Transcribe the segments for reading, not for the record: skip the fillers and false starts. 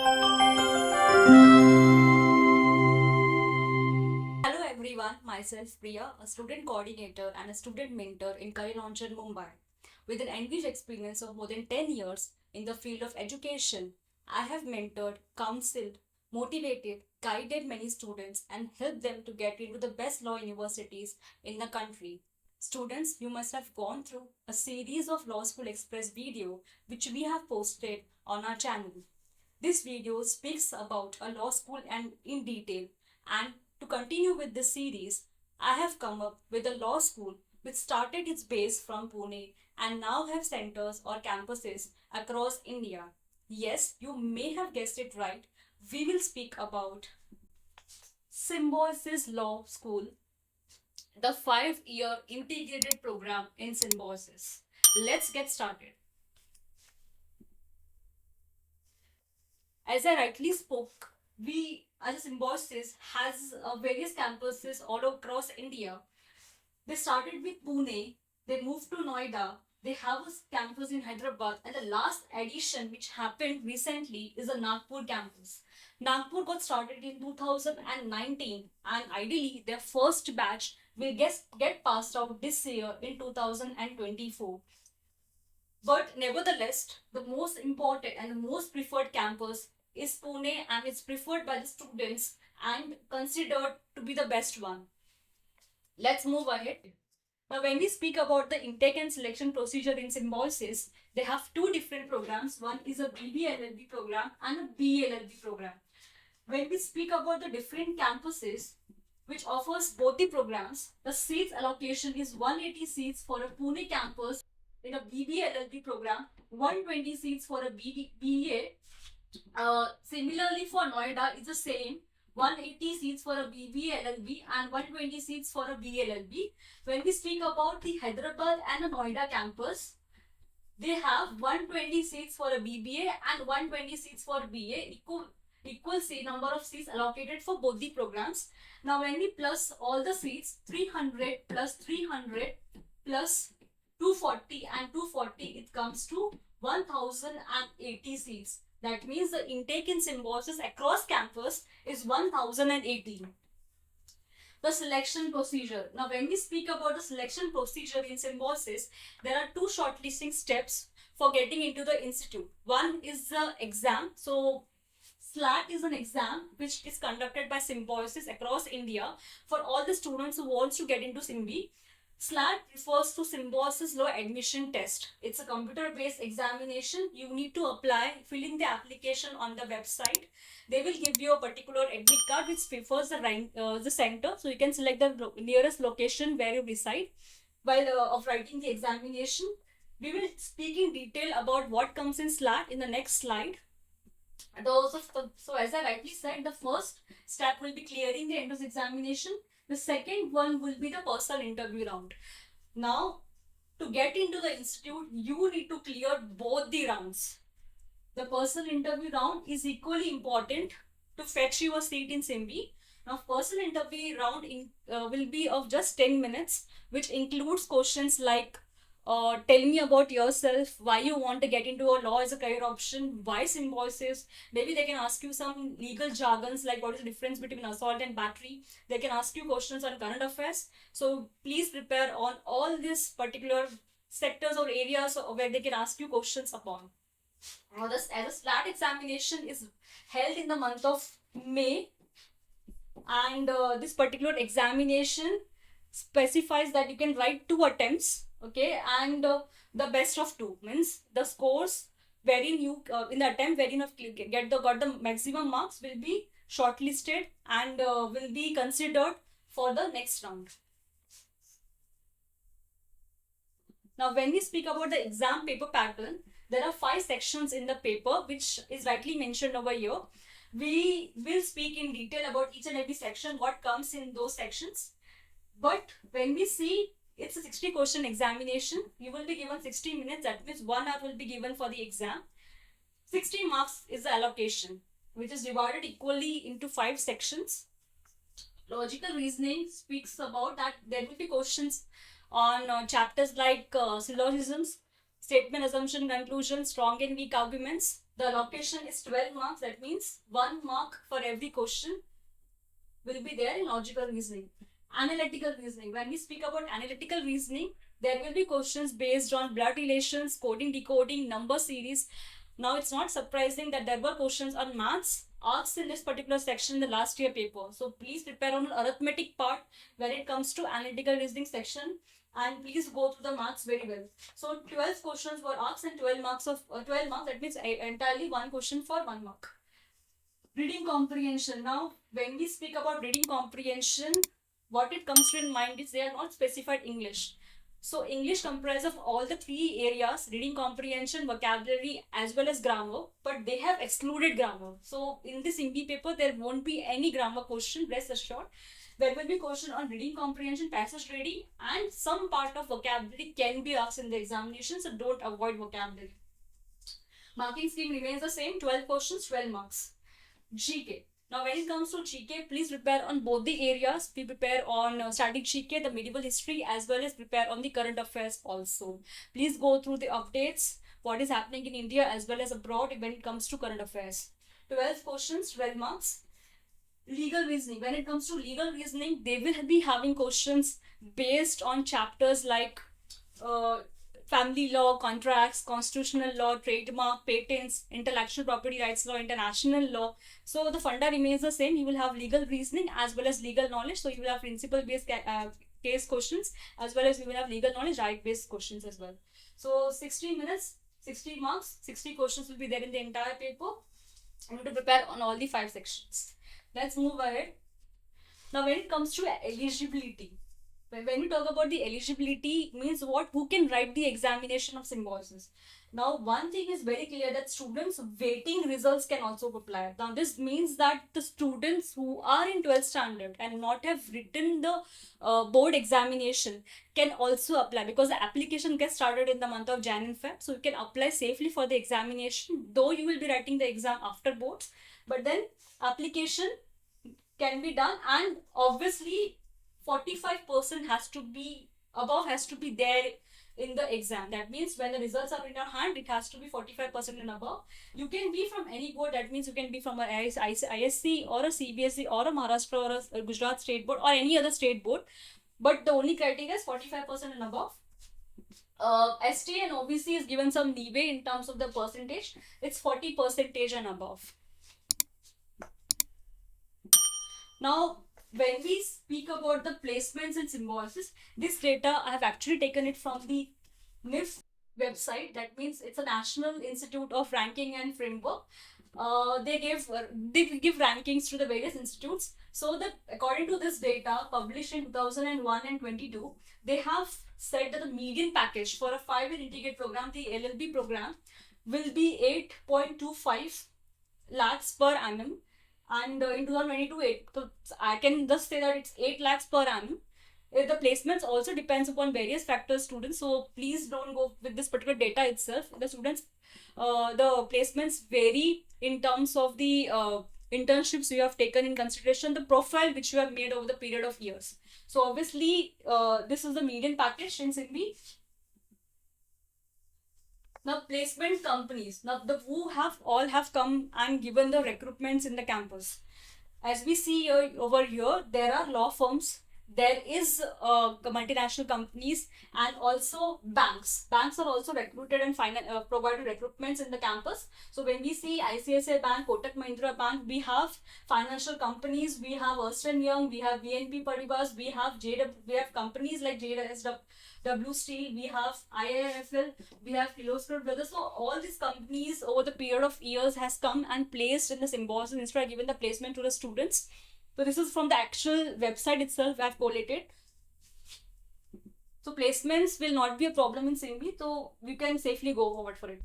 Hello everyone, myself Priya, a student coordinator and a student mentor in Career Launcher Mumbai. With an enriched experience of more than 10 years in the field of education, I have mentored, counseled, motivated, guided many students and helped them to get into the best law universities in the country. Students, you must have gone through a series of Law School Express video which we have posted on our channel. This video speaks about a law school and in detail, and to continue with this series, I have come up with a law school which started its base from Pune and now have centers or campuses across India. Yes, you may have guessed it right. We will speak about Symbiosis Law School, the 5-year integrated program in Symbiosis. Let's get started. As I rightly spoke, we as a Symbiosis has various campuses all across India. They started with Pune, they moved to Noida, they have a campus in Hyderabad, and the last addition which happened recently is the Nagpur campus. Nagpur got started in 2019, and ideally their first batch will get passed out this year in 2024. But nevertheless, the most important and the most preferred campus is Pune, and it's preferred by the students and considered to be the best one. Let's move ahead. Now, when we speak about the intake and selection procedure in Symbiosis, they have two different programs. One is a BBLLB program and a BLLB program. When we speak about the different campuses which offers both the programs, the seats allocation is 180 seats for a Pune campus in a BBLLB program, 120 seats for a BA. Similarly, for Noida, it's the same. 180 seats for a BBA LLB and 120 seats for a BLLB. When we speak about the Hyderabad and a Noida campus, they have 120 seats for a BBA and 120 seats for BA, equal number of seats allocated for both the programs. Now, when we plus all the seats, 300 plus 300 plus 240 and 240, it comes to 1080 seats. That means the intake in Symbiosis across campus is 1018. The selection procedure. Now, when we speak about the selection procedure in Symbiosis, there are two shortlisting steps for getting into the institute. One is the exam. So, SLAT is an exam which is conducted by Symbiosis across India for all the students who wants to get into Symbi. SLAT refers to Symbiosis Law Admission Test. It's a computer-based examination. You need to apply, fill in the application on the website. They will give you a particular admit card which prefers the center. So you can select the nearest location where you reside while of writing the examination. We will speak in detail about what comes in SLAT in the next slide. So as I rightly said, the first step will be clearing the entrance examination. The second one will be the personal interview round. Now, to get into the institute, you need to clear both the rounds. The personal interview round is equally important to fetch you a seat in Symbi. Now, personal interview round will be of just 10 minutes, which includes questions like tell me about yourself, why you want to get into a law as a career option, why Symbiosis. Maybe they can ask you some legal jargons like what is the difference between assault and battery. They can ask you questions on current affairs. So please prepare on all these particular sectors or areas where they can ask you questions upon. Now, as a SLAT examination is held in the month of May, and this particular examination specifies that you can write 2 attempts, okay, and the best of 2 means the scores wherein you in the attempt wherein you got the maximum marks will be shortlisted and will be considered for the next round. Now, when we speak about the exam paper pattern, there are 5 sections in the paper which is rightly mentioned over here. We will speak in detail about each and every section, what comes in those sections. But when we see it's a 60 question examination, you will be given 60 minutes. That means 1 hour will be given for the exam. 60 marks is the allocation, which is divided equally into 5 sections. Logical reasoning speaks about that there will be questions on chapters like syllogisms, statement, assumption, conclusion, strong and weak arguments. The location is 12 marks. That means 1 mark for every question will be there in logical reasoning. Analytical reasoning. When we speak about analytical reasoning, there will be questions based on blood relations, coding, decoding, number series. Now, it's not surprising that there were questions on maths asked in this particular section in the last year paper. So, please prepare on arithmetic part when it comes to analytical reasoning section, and please go through the marks very well. So, 12 questions were asked and 12 marks of 12 marks. That means entirely one question for 1 mark. Reading comprehension. Now, when we speak about reading comprehension, what it comes to in mind is they are not specified English. So English comprises of all the 3 areas: reading comprehension, vocabulary, as well as grammar, but they have excluded grammar. So in this IMB paper, there won't be any grammar question, rest assured. There will be question on reading comprehension, passage reading, and some part of vocabulary can be asked in the examination, so don't avoid vocabulary. Marking scheme remains the same, 12 questions, 12 marks. GK. Now, when it comes to GK, please prepare on both the areas. We prepare on static GK, the medieval history, as well as prepare on the current affairs also. Please go through the updates, what is happening in India as well as abroad when it comes to current affairs. 12 questions, 12 marks. Legal reasoning. When it comes to legal reasoning, they will be having questions based on chapters like family law, contracts, constitutional law, trademark, patents, intellectual property rights law, international law. So the funda remains the same. You will have legal reasoning as well as legal knowledge. So you will have principle based case questions as well as you will have legal knowledge, right based questions as well. So 60 minutes, 60 marks, 60 questions will be there in the entire paper. I'm going to prepare on all the 5 sections. Let's move ahead. Now when it comes to eligibility, when we talk about the eligibility, means what, who can write the examination of symbiosis. Now one thing is very clear, that students waiting results can also apply. Now this means that the students who are in 12th standard and not have written the board examination can also apply, because the application gets started in the month of Jan and Feb. So you can apply safely for the examination, though you will be writing the exam after boards, but then application can be done, and obviously 45% has to be there in the exam. That means when the results are in your hand, it has to be 45% and above. You can be from any board. That means you can be from a ISC or a CBSE or a Maharashtra or a Gujarat state board or any other state board. But the only criteria is 45% and above. ST and OBC is given some leeway in terms of the percentage. It's 40% and above. Now, when we speak about the placements and symbiosis, this data I have actually taken it from the NIF website. That means it's a National Institute of Ranking and Framework. They give rankings to the various institutes. So that according to this data published in 2001 and 22, they have said that the median package for a 5-year integrated program, the LLB program, will be 8.25 lakhs per annum. And in 2022, so I can just say that it's 8 lakhs per annum. The placements also depends upon various factors, students. So please don't go with this particular data itself. The students, the placements vary in terms of the internships you have taken in consideration, the profile which you have made over the period of years. So obviously, this is the median package in SIMBI. Now, placement companies. Now, the who have all have come and given the recruitments in the campus. As we see here, over here, there are law firms, there is multinational companies, and also banks. Banks are also recruited and provided recruitments in the campus. So when we see ICICI Bank, Kotak Mahindra Bank, we have financial companies, we have Ernst & Young, we have BNP Paribas, we have companies like JSW Steel, we have IIFL, we have Kirloskar Brothers. So all these companies over the period of years has come and placed in the symbiosis instead of giving the placement to the students. So this is from the actual website itself I have collated. So placements will not be a problem in SIMBI, so we can safely go forward for it.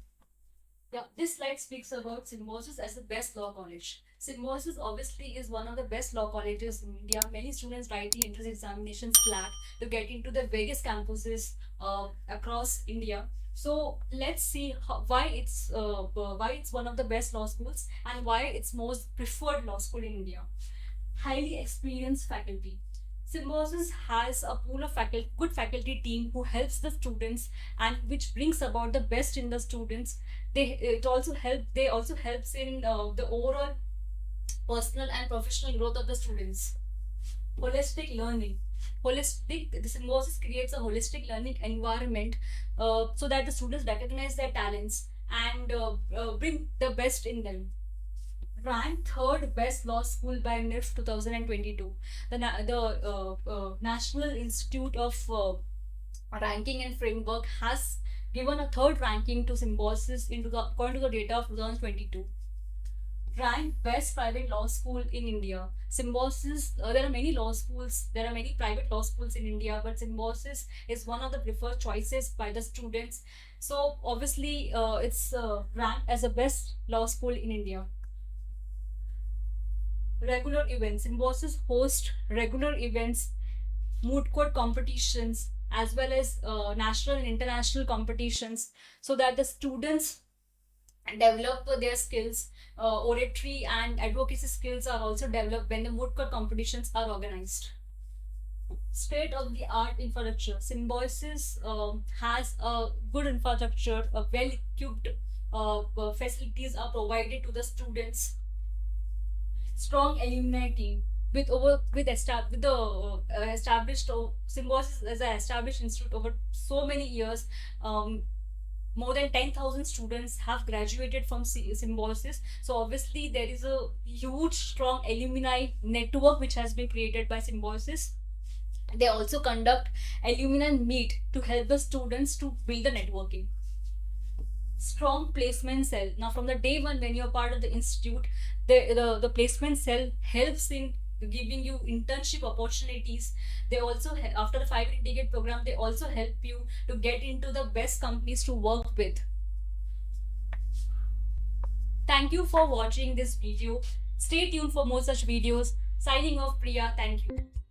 Yeah, this slide speaks about Symbiosis as the best law college. Symbiosis obviously is one of the best law colleges in India. Many students write the entrance examinations flat to get into the various campuses across India. So let's see why it's one of the best law schools and why it's most preferred law school in India. Highly experienced faculty. Symbiosis has a pool of good faculty team who helps the students and which brings about the best in the students. They also helps in the overall personal and professional growth of the students. Holistic learning. The symbiosis creates a holistic learning environment so that the students recognize their talents and bring the best in them. Ranked third best law school by NIF 2022. The National Institute of Ranking and Framework has given a third ranking to Symbiosis according to the data of 2022. Ranked best private law school in India. Symbiosis, there are many law schools, there are many private law schools in India, but Symbiosis is one of the preferred choices by the students. So obviously, it's ranked as the best law school in India. Regular events. Symbiosis hosts regular events, moot court competitions, as well as national and international competitions, so that the students develop their skills. Oratory and advocacy skills are also developed when the moot court competitions are organized. State of the art infrastructure. Symbiosis has a good infrastructure, a well equipped facilities are provided to the students. Strong alumni team with the established Symbiosis as an established institute over so many years. More than 10,000 students have graduated from Symbiosis. So obviously there is a huge strong alumni network which has been created by Symbiosis. They also conduct alumni meet to help the students to build the networking. Strong placement cell. Now from the day one when you're part of the institute, the placement cell helps in giving you internship opportunities. They also after the 5 integrate program, they also help you to get into the best companies to work with. Thank you for watching this video. Stay tuned for more such videos. Signing off, Priya. Thank you.